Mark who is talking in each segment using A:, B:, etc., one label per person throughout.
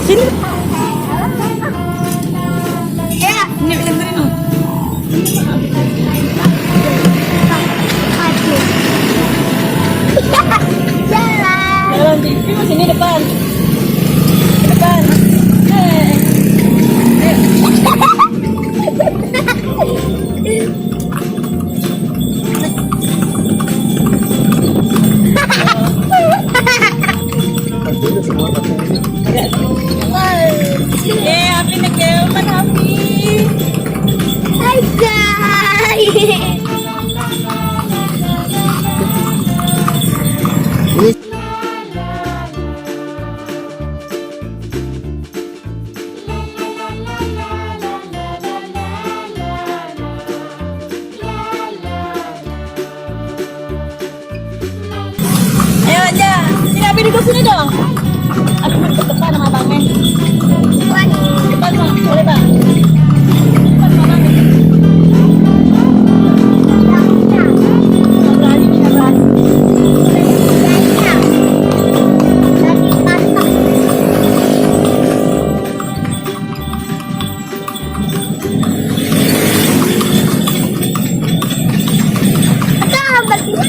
A: Sini. Ya, ini benerin. Jalan di sini depan. Depan. Happy nag-elman, Happy.
B: Hi guys.
A: Ayo aja. Sini Happy duduk sini dong. Happy duduk depan sama abangnya. Depan bang, boleh bang. Depan sama abangnya. Berani beneran.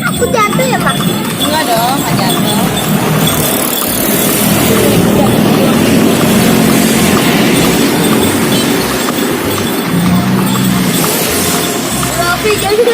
B: Aku jatuh ya Mak?
A: Enggak dong, nggak jatuh.
B: Tapi jadi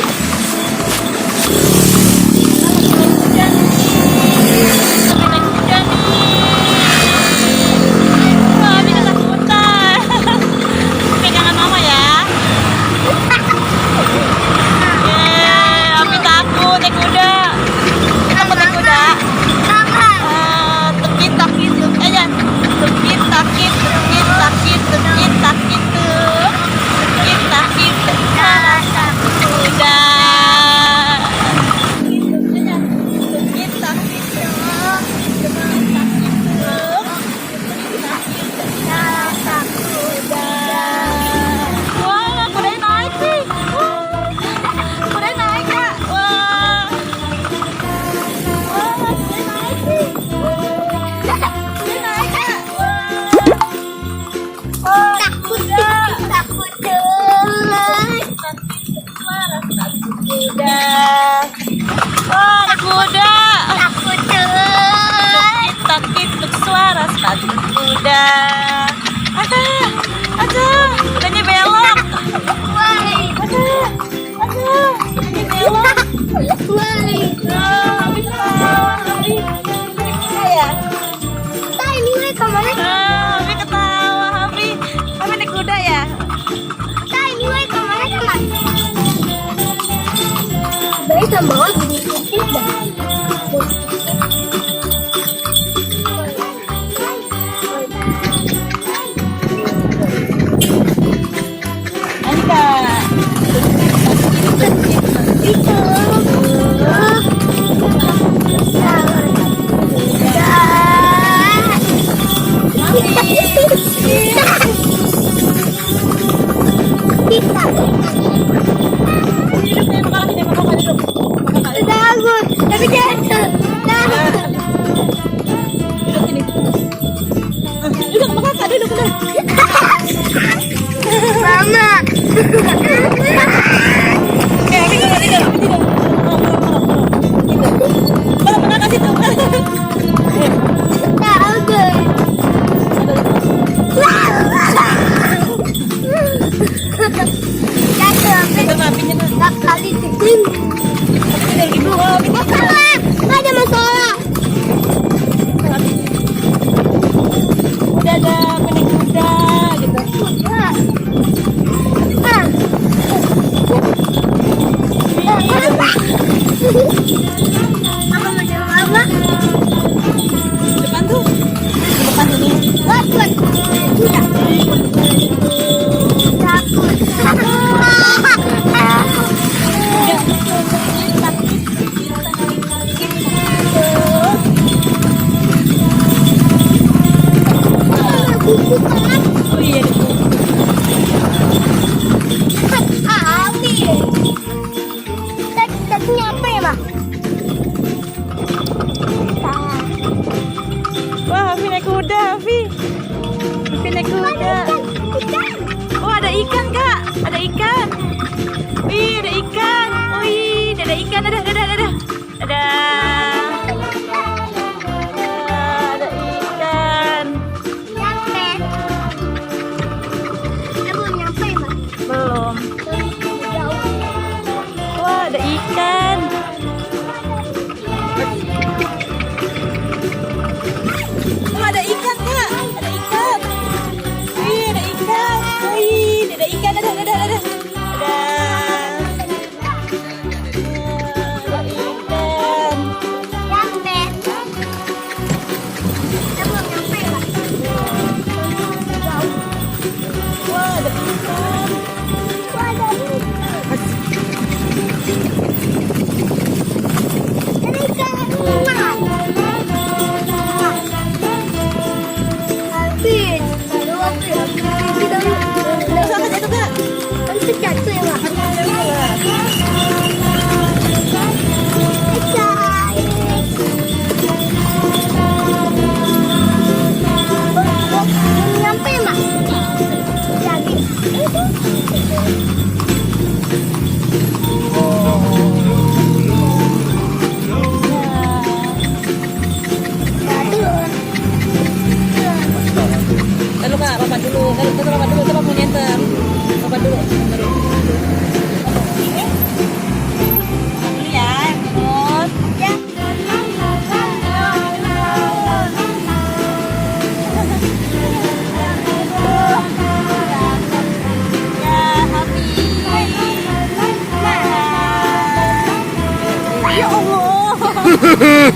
A: kuda. Aduh, kudanya belok. Aduh, kudanya belok. Habis ya.
B: ini kemana?
A: Habis ketawa, habis naik kuda ya.
B: Ini kemana teman? Baik sama jadi kecil dah.
A: Wih, ada ikan. Wih, ada ikan. Ada. Ada. Ada ikan.
B: Nyampe. Belum nyampe, Mak.
A: Belum.
B: Jauh.
A: Wah, ada ikan. Wah, ada ikan, Kak. Ada ikan. Wih, ada ikan. Wih, ada ikan. Ada. Ada ikan.
B: Nyampe. Belum nyampe, Mak. Jauh.
A: Wah, ada ikan.
B: Wah, ada ikan. Ada ikan. Habis. Baru apa ya? Kita
A: Sampai jatuh, Kak.
B: nanti jatuh ya, Mak. Belum nyampe, Mak. Jadi.
A: Lalu Kak, Papa dulu. Papa dulu, Papa mau nyetem. Papa dulu. Dulu ya, yang turun.
B: Ya.
A: Ya, happy. Ya Allah.